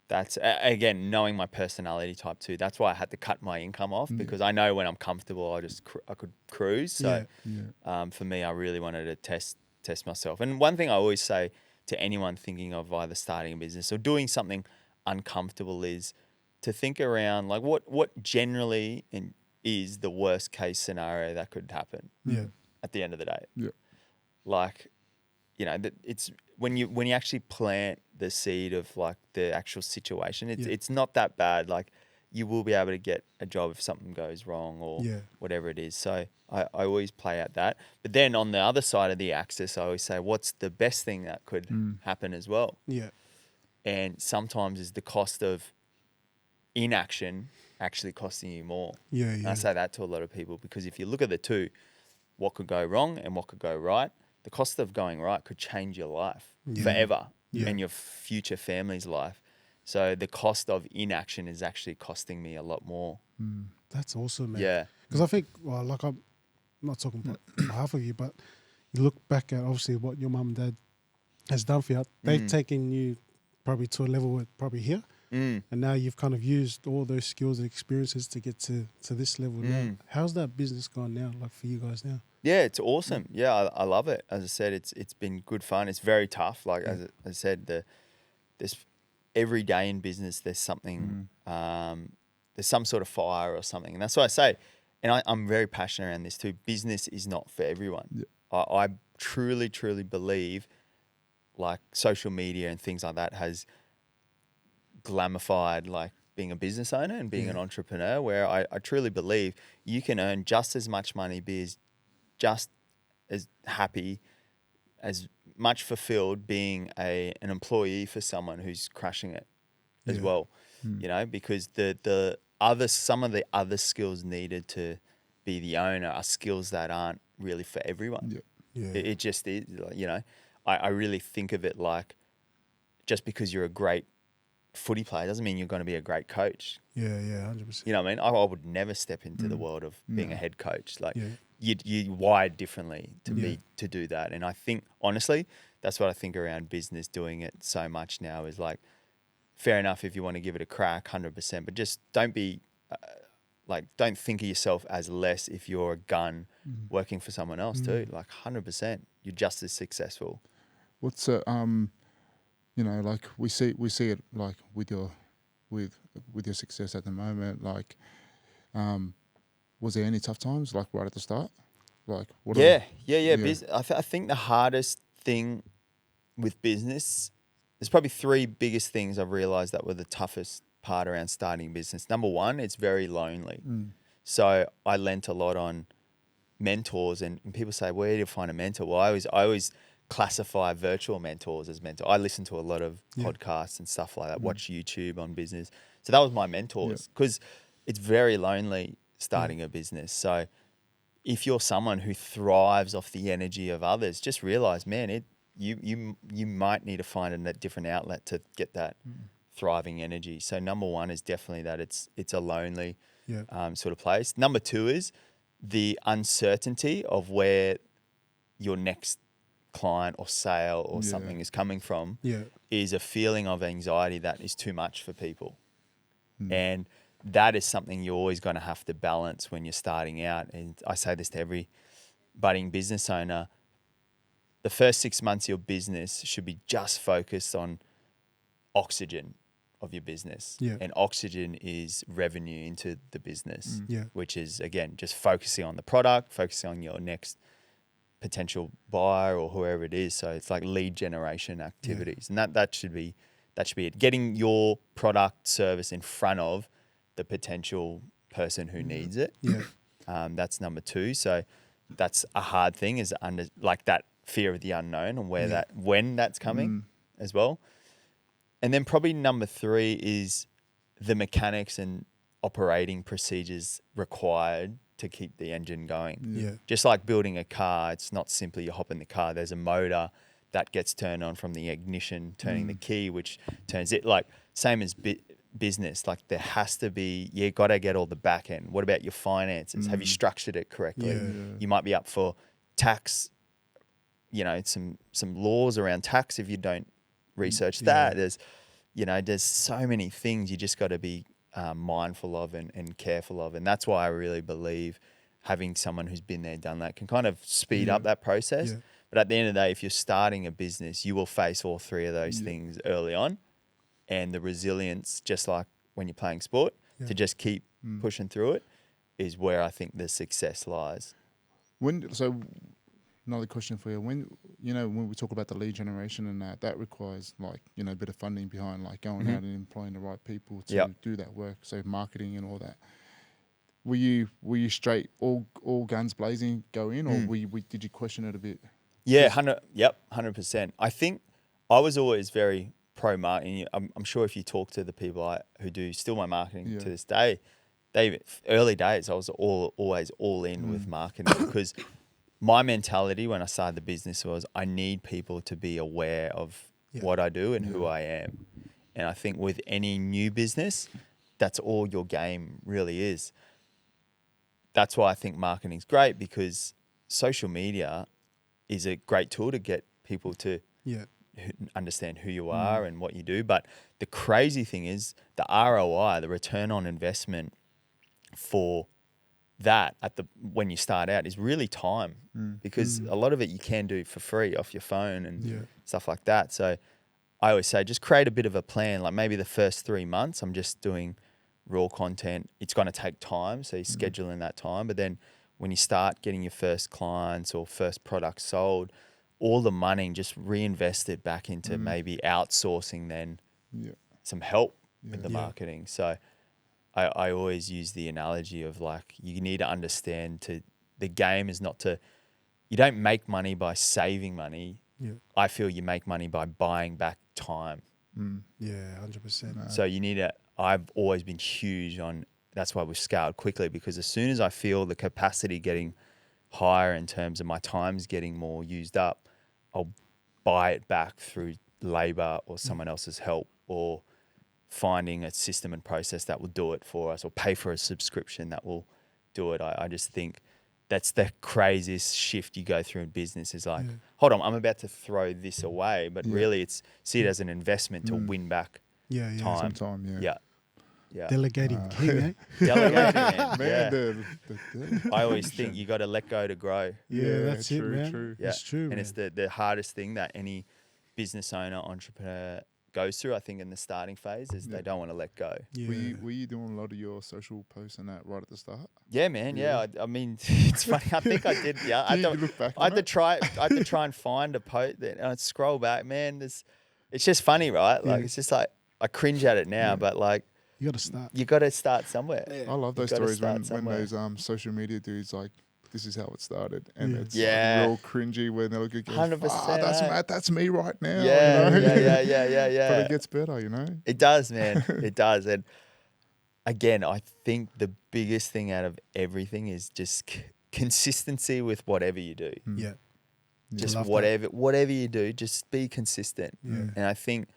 that's, again, knowing my personality type too. That's why I had to cut my income off because I know when I'm comfortable, I could cruise. So for me, I really wanted to test myself. And one thing I always say to anyone thinking of either starting a business or doing something uncomfortable is to think around like what generally is the worst case scenario that could happen at the end of the day. Yeah. Like, you know, it's when you actually plant the seed of like the actual situation, it's not that bad. Like you will be able to get a job if something goes wrong or whatever it is. So I always play out that. But then on the other side of the axis, I always say, what's the best thing that could happen as well? Yeah. And sometimes is the cost of inaction actually costing you more. Yeah. And I say that to a lot of people because if you look at the two, what could go wrong and what could go right, the cost of going right could change your life forever and your future family's life. So the cost of inaction is actually costing me a lot more. That's awesome, man. Yeah. Because I think, well, like I'm not talking about half of you, but you look back at obviously what your mum and dad has done for you. They've taken you probably to a level where probably here. And now you've kind of used all those skills and experiences to get to this level now. How's that business gone now, like for you guys now? Yeah, it's awesome. Yeah, I love it. As I said, it's been good fun. It's very tough. Like as I said, there's every day in business there's something, there's some sort of fire or something, and that's what I say. And I'm very passionate around this too. Business is not for everyone. Yeah. I truly believe, like social media and things like that has glamified like being a business owner and being an entrepreneur, where I truly believe you can earn just as much money, be just as happy, as much fulfilled being an employee for someone who's crushing it as well. You know, because some of the other skills needed to be the owner are skills that aren't really for everyone. Yeah. It just is, I really think of it like just because you're a great footy player doesn't mean you're going to be a great coach. Yeah, 100%. You know what I mean? I would never step into the world of being a head coach. Like Yeah. you wired differently to do that. And I think, honestly, that's what I think around business, doing it so much now is like, fair enough if you want to give it a crack, 100%, but just don't be don't think of yourself as less if you're a gun working for someone else too. Like 100%, you're just as successful. What's like we see it like with your success at the moment. Like, was there any tough times like right at the start? Like what? Yeah. I think the hardest thing with business, there's probably three biggest things I've realized that were the toughest part around starting business. Number one, it's very lonely. So I lent a lot on mentors, and people say, where do you find a mentor? Well, I always classify virtual mentors as mentors. I listen to a lot of podcasts and stuff like that, watch YouTube on business. So that was my mentors, because it's very lonely starting a business. So if you're someone who thrives off the energy of others, just realize, man, you might need to find a different outlet to get that thriving energy. So number one is definitely that it's a lonely sort of place. Number two is the uncertainty of where your next client or sale or something is coming from is a feeling of anxiety that is too much for people. And that is something you're always going to have to balance when you're starting out. And I say this to every budding business owner, the first 6 months of your business should be just focused on oxygen of your business. And oxygen is revenue into the business, which is, again, just focusing on the product, focusing on your next potential buyer or whoever it is. So it's like lead generation activities. And that should be it. Getting your product, service in front of the potential person who needs it. That's number two. So that's a hard thing, is that fear of the unknown and when that's coming as well. And then probably number three is the mechanics and operating procedures required to keep the engine going. Just like building a car, it's not simply you hop in the car. There's a motor that gets turned on from the ignition, turning the key, which turns it. Like same as business, like there has to be, you got to get all the back end. What about your finances? Have you structured it correctly? You might be up for tax, some laws around tax if you don't research that. There's so many things you just got to be mindful of and careful of. And that's why I really believe having someone who's been there, done that can kind of speed up that process. But at the end of the day, if you're starting a business, you will face all three of those things early on. And the resilience, just like when you're playing sport, to just keep pushing through it is where I think the success lies. Another question for you. When we talk about the lead generation and that requires a bit of funding behind going out and employing the right people to do that work. So marketing and all that. Were you straight all guns blazing go in, or did you question it a bit? Yeah, 100%. I think I was always very pro marketing. I'm sure if you talk to the people who do still my marketing to this day, early days I was always all in with marketing, because my mentality when I started the business was I need people to be aware of what I do and who I am. And I think with any new business, that's all your game really is. That's why I think marketing's great, because social media is a great tool to get people to understand who you are and what you do. But the crazy thing is the ROI, the return on investment for that when you start out is really time, because a lot of it you can do for free off your phone and stuff like that. So I always say just create a bit of a plan. Like maybe the first 3 months I'm just doing raw content. It's going to take time, so you schedule in that time. But then when you start getting your first clients or first product sold, all the money just reinvest it back into maybe outsourcing then some help with the marketing. So I always use the analogy of you need to understand the game is you don't make money by saving money. I feel you make money by buying back time. 100%. So I've always been huge on, that's why we've scaled quickly, because as soon as I feel the capacity getting higher in terms of my time's getting more used up, I'll buy it back through labor or someone else's help, or finding a system and process that will do it for us, or pay for a subscription that will do it. I just think that's the craziest shift you go through in business, is like, hold on, I'm about to throw this away, but really see it as an investment to win back time. Some time, Yeah. Delegating king, eh? Delegating, man. I always think you got to let go to grow. Yeah, that's true, it, man. true. It's true, And man. it's the hardest thing that any business owner, entrepreneur goes through, I think, in the starting phase, is they don't want to let go. Yeah. Were you doing a lot of your social posts and that right at the start? Yeah, man. Yeah. I mean, it's funny. I think I did. Yeah. I had to try and find a post, and I'd scroll back. Man, it's just funny, right? Like, it's just like, I cringe at it now, but like, You got to start. you got to start somewhere. I love those You gotta stories start when somewhere. those social media dudes like, this is how it started, and it's Yeah. like real cringy when they look at 100%, that's eh? mad, that's me right now. Yeah, you know? yeah. But it gets better, you know. It does, man. It does. And again, I think the biggest thing out of everything is just consistency with whatever you do. Yeah. Just love whatever you do, just be consistent. Yeah. And I think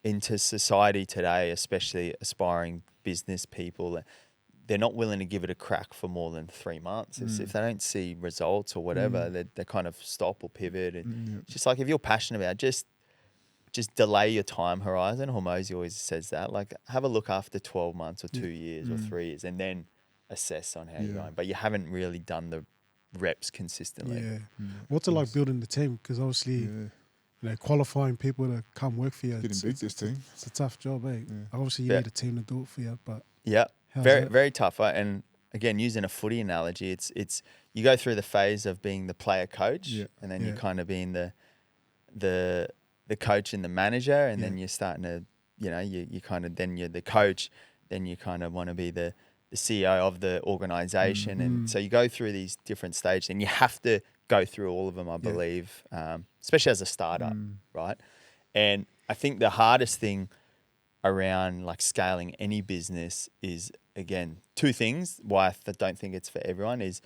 into society today, especially aspiring business people, they're not willing to give it a crack for more than 3 months. If they don't see results or whatever, they kind of stop or pivot. And it's just like, if you're passionate about it, just delay your time horizon. Hormozy always says that. Like, have a look after 12 months or 2 years or 3 years, and then assess on how you're going. But you haven't really done the reps consistently. Yeah. What's it like building the team? Because obviously, you know, qualifying people to come work for you. Getting big, this team. It's a tough job, eh? Obviously, you need a team to do it for you, but Yeah, how's very that? very tough. And again, using a footy analogy, it's you go through the phase of being the player coach, and then you're kind of being the coach and the manager, and then you're starting to, you know, you kind of, then you're the coach, then you kind of want to be the CEO of the organization, and so you go through these different stages, and you have to go through all of them, I believe, especially as a startup, right? And I think the hardest thing around like scaling any business is, again, two things why I don't think it's for everyone is,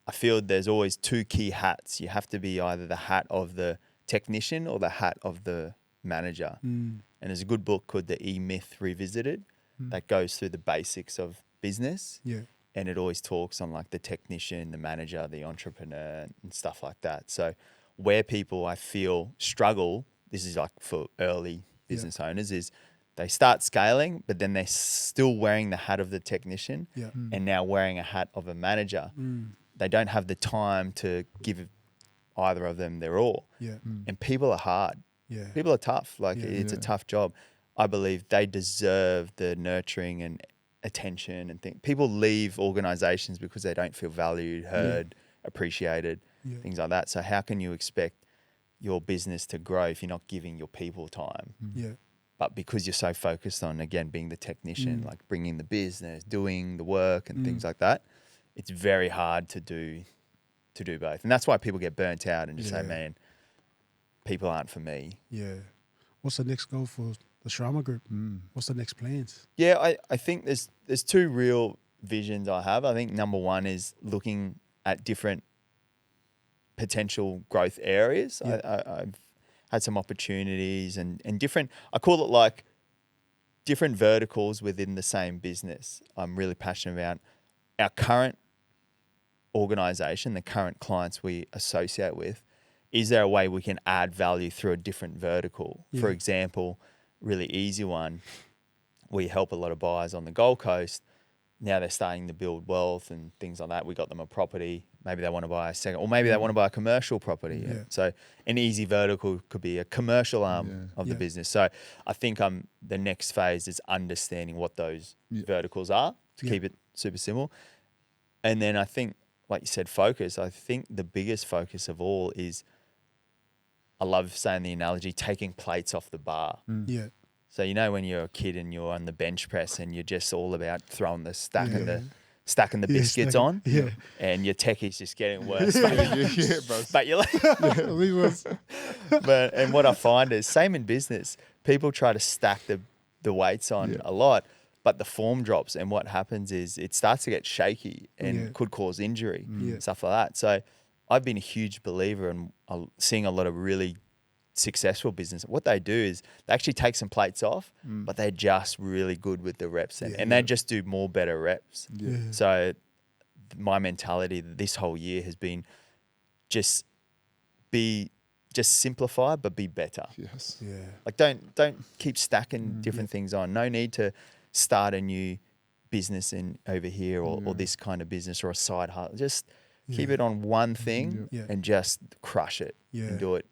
I feel there's always two key hats. You have to be either the hat of the technician or the hat of the manager. And there's a good book called The E-Myth Revisited that goes through the basics of business. Yeah. And it always talks on like the technician, the manager, the entrepreneur, and stuff like that. So where people, I feel, struggle, this is like for early business owners, is they start scaling, but then they're still wearing the hat of the technician and now wearing a hat of a manager. They don't have the time to give either of them their all. Yeah. And people are hard. Yeah. People are tough. Like, it's a tough job. I believe they deserve the nurturing and attention and things. People leave organizations because they don't feel valued, heard, appreciated, things like that. So how can you expect your business to grow if you're not giving your people time? Yeah. But because you're so focused on, again, being the technician, like bringing the business, doing the work and things like that, it's very hard to do both. And that's why people get burnt out and just say, man, people aren't for me. Yeah. What's the next goal for the Srama group? What's the next plans? Yeah, I think there's two real visions I have. I think number one is looking at different potential growth areas. I've had some opportunities and different, I call it like different verticals within the same business. I'm really passionate about our current organization, the current clients we associate with. Is there a way we can add value through a different vertical? For example, really easy one, we help a lot of buyers on the Gold Coast. Now they're starting to build wealth and things like that. We got them a property. Maybe they want to buy a second, or maybe they want to buy a commercial property. Yeah. So an easy vertical could be a commercial arm of the business. So I think the next phase is understanding what those verticals are, to keep it super simple. And then I think, like you said, focus. I think the biggest focus of all is, I love saying the analogy, taking plates off the bar. Yeah. So, you know, when you're a kid and you're on the bench press and you're just all about throwing the stacking the biscuits on, and your techie's just getting worse. But you're like, and what I find is, same in business, people try to stack the weights on a lot, but the form drops, and what happens is it starts to get shaky and could cause injury, stuff like that. So I've been a huge believer in seeing a lot of really successful business. What they do is they actually take some plates off, but they're just really good with the reps, and they just do more better reps. So my mentality this whole year has been just simplify, but be better. Yes. Yeah. Like don't keep stacking different things on. No need to start a new business over here or this kind of business or a side hustle. Just keep it on one thing and just crush it and do it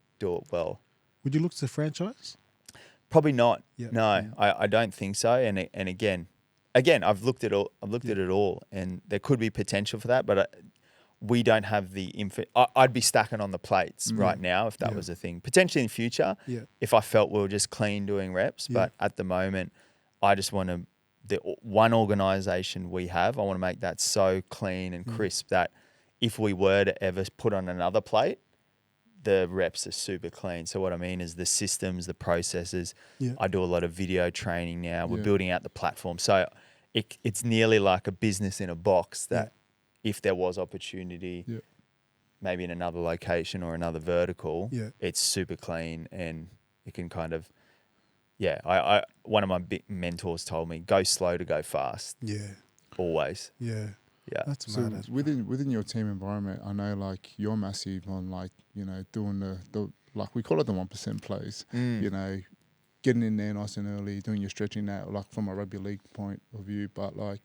well. Would you look to franchise? Probably not. Yeah. No, I don't think so. And again, I've looked at it all, and there could be potential for that, but we don't have the info. I'd be stacking on the plates right now if that was a thing. Potentially in the future, if I felt we were just clean doing reps. But at the moment, I just want to, the one organization we have, I want to make that so clean and crisp that if we were to ever put on another plate, the reps are super clean. So what I mean is the systems, the processes. I do a lot of video training now. We're building out the platform. So it's nearly like a business in a box that if there was opportunity, maybe in another location or another vertical, it's super clean and it can kind of, I one of my big mentors told me, go slow to go fast. Yeah. Always. Yeah. Yeah. That's So mad. within your team environment, I know like you're massive on like, you know, doing the like we call it the 1% plays, you know, getting in there nice and early, doing your stretching out like from a rugby league point of view. But like,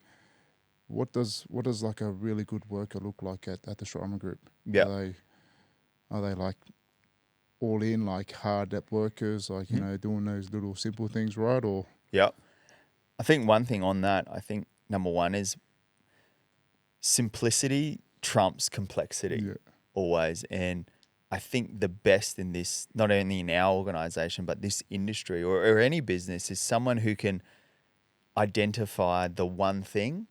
what does like a really good worker look like at the Srama group? Yeah. Are they like all in, like hard at workers, like, you know, doing those little simple things right? Or I think one thing on that, I think number one is simplicity trumps complexity always. And I think the best in this, not only in our organization, but this industry or any business, is someone who can identify the one thing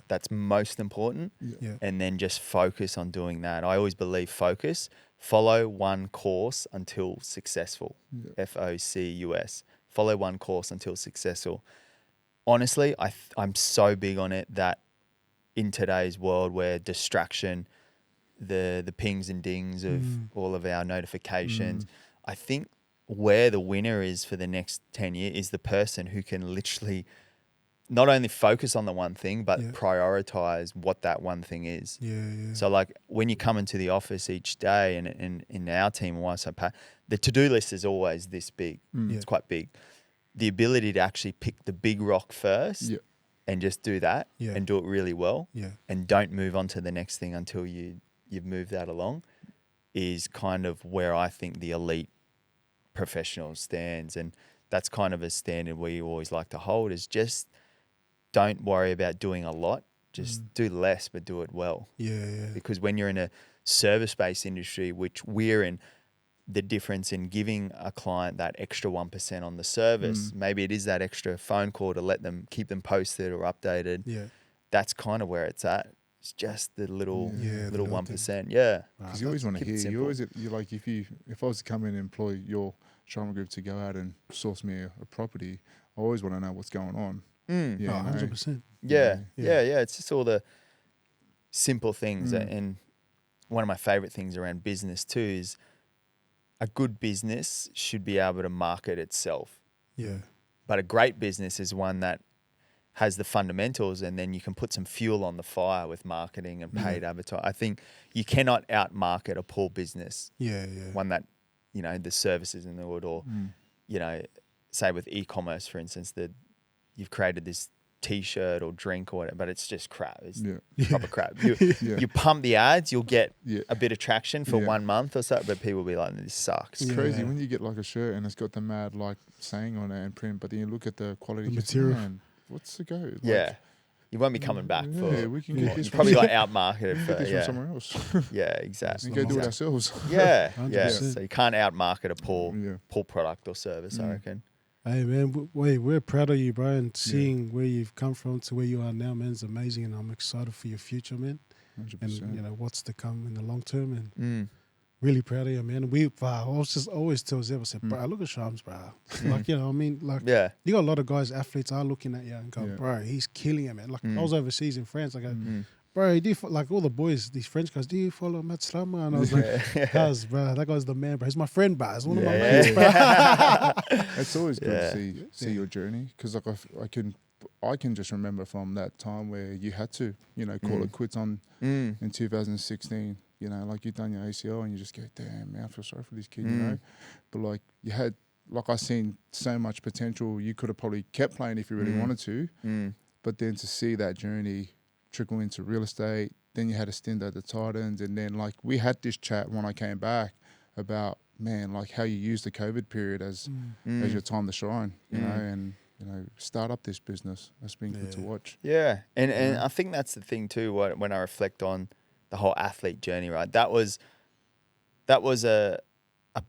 that's most important and then just focus on doing that. I always believe follow one course until successful. FOCUS. Follow one course until successful. Honestly, I'm so big on it that in today's world where distraction, the pings and dings of all of our notifications, I think where the winner is for the next 10 years is the person who can literally not only focus on the one thing, but prioritize what that one thing is. So like when you come into the office each day and in our team, the to-do list is always this big. It's quite big. The ability to actually pick the big rock first and just do that and do it really well and don't move on to the next thing until you've moved that along is kind of where I think the elite professional stands. And that's kind of a standard we always like to hold, is just don't worry about doing a lot. Just do less, but do it well. Because when you're in a service-based industry, which we're in, the difference in giving a client that extra 1% on the service, maybe it is that extra phone call to keep them posted or updated. That's kind of where it's at. It's just the little 1%. Because you always want to hear. You like if I was to come in and employ your Srama group to go out and source me a property, I always want to know what's going on. 100%. Yeah. It's just all the simple things. And one of my favorite things around business too is a good business should be able to market itself. But a great business is one that has the fundamentals, and then you can put some fuel on the fire with marketing and paid advertising. I think you cannot outmarket a poor business. One that, you know, the service isn't good, or, you know, say with e-commerce, for instance, that you've created this T-shirt or drink or whatever, but it's just crap. It's proper crap. You pump the ads, you'll get a bit of traction for 1 month or so, but people will be like, this sucks. It's crazy when you get like a shirt and it's got the mad like saying on it and print, but then you look at the quality, the material. Man, what's the go? Like, you won't be coming back for. We can get this. You probably got outmarketed for. From somewhere else. Exactly. And go do it ourselves. So you can't outmarket a poor product or service, I reckon. Hey man, we're proud of you, bro, and seeing where you've come from to where you are now, man, is amazing, and I'm excited for your future, man. 100%. And you know what's to come in the long term, and Really proud of you, man. I was just always tell Zeb, I said, bro, look at Shams, bro. Like, you know what I mean? Like, Yeah. you got a lot of guys, athletes are looking at you and go, Yeah. bro, he's killing it, man. Like, I was overseas in France. I go, bro, do you like all the boys, these French guys, do you follow Matt Srama? And I was like, cuz, bro, that guy's the man, bro. He's my friend, bro. He's one of my mates, bro. It's always good to see your journey, because like I can just remember from that time where you had to, you know, call it quits on in 2016. You know, like you've done your ACL and you just go, damn, man, I feel sorry for this kid, you know. But like you had, like I seen so much potential. You could have probably kept playing if you really wanted to. But then to see that journey trickle into real estate, then you had a stint at the Titans, and then like we had this chat when I came back about, man, like how you use the COVID period as your time to shine, you know, and you know, start up this business. That's been good to watch. Yeah, and I think that's the thing too. When I reflect on the whole athlete journey, right? That was a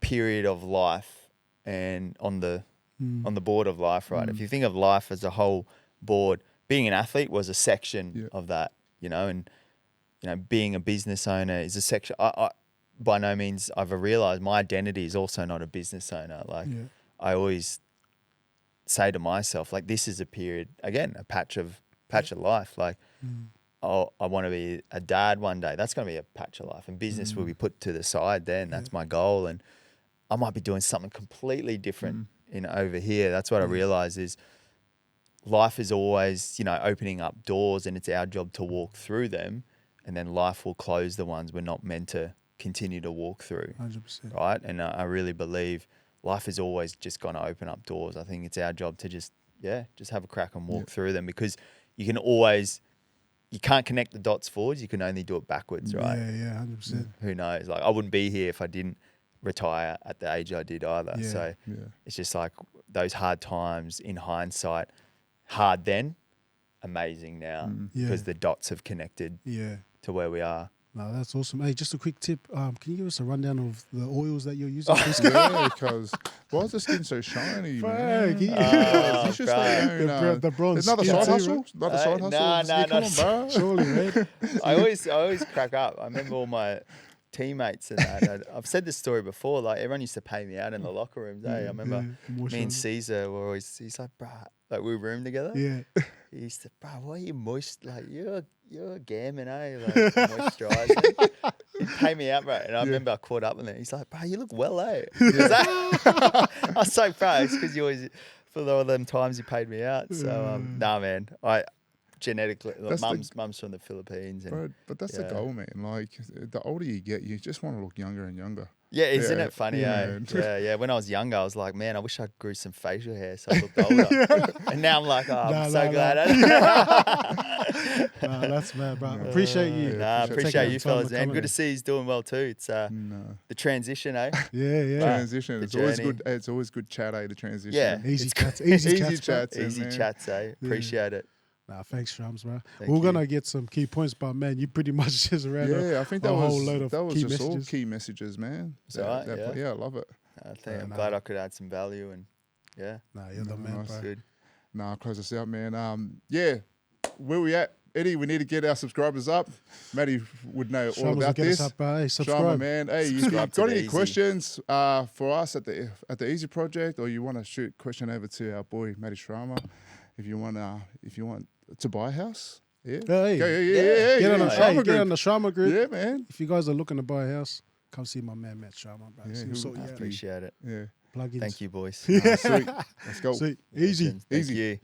period of life, and on the board of life, right? If you think of life as a whole board, being an athlete was a section of that, you know, and you know, being a business owner is a section. I by no means I've realized my identity is also not a business owner. Like I always say to myself, like, this is a period, again, a patch of life. Like, oh, I want to be a dad one day. That's going to be a patch of life, and business will be put to the side then. That's my goal, and I might be doing something completely different over here. That's what I realize is life is always, you know, opening up doors, and it's our job to walk through them, and then life will close the ones we're not meant to continue to walk through. 100%. Right? And I really believe life is always just going to open up doors. I think it's our job to just have a crack and walk through them, because you can't connect the dots forwards. You can only do it backwards, right? Yeah, 100%. Who knows? Like, I wouldn't be here if I didn't retire at the age I did either. Yeah. So it's just like those hard times in hindsight, hard then, amazing now, because the dots have connected to where we are. No, that's awesome. Hey, just a quick tip. Can you give us a rundown of the oils that you're using? Yeah, because why is the skin so shiny, man? Fuck, It's just like, the bronze another skin side too, hustle? right? Another side hustle? Nah, Come on, bro. Surely, man. I always crack up. I remember all my teammates and that. I've said this story before. Like, everyone used to pay me out in the locker rooms. I remember me and Caesar were always. He's like, bruh, like we room together. Yeah. He used to, bruh, why are you moist? Like you're a gammon, eh? Like moisturising. He'd pay me out, bro. And I remember I caught up with him. He's like, bro, you look well, eh? I was like, bro, it's because you always, for all them times you paid me out. So, nah, man. I genetically, like, mum's from the Philippines. And, bro, but that's the goal, man. Like, the older you get, you just want to look younger and younger. Yeah, isn't it funny, eh? Yeah. When I was younger, I was like, man, I wish I grew some facial hair so I looked older. And now I'm like, I'm so glad I did. That's mad, bro. Appreciate you. Appreciate you fellas, man. Good to see he's doing well too. It's the transition, eh? Yeah. Transition. It's always good. It's always good chat, eh? The transition. Yeah. Easy chats. Easy chats, eh? Appreciate it. Nah, thanks, Shrams, bro. We're going to get some key points, but, man, you pretty much just ran I think that a was, whole load of that was key just messages. all key messages, man. Yeah, I love it. I'm glad I could add some value, and Nah, you're the man, nice. bro. Good. Nah, close us out, man. Where we at? Eddie, we need to get our subscribers up. Matty would know all about this. Us up, hey, subscribe. Srama, man. Hey, you Subscribe to got the any Easy. questions for us at the Easy Project, or you want to shoot a question over to our boy Matty Srama, if you want to buy a house? Yeah. Hey. Yeah. Get on Srama the Srama group. Yeah, man. If you guys are looking to buy a house, come see my man, Matt Srama, bro. Yeah, He'll sort you out. Appreciate it. Yeah. Plug-ins. Thank you, boys. Sweet. Let's go. Sweet. Easy. Thank you.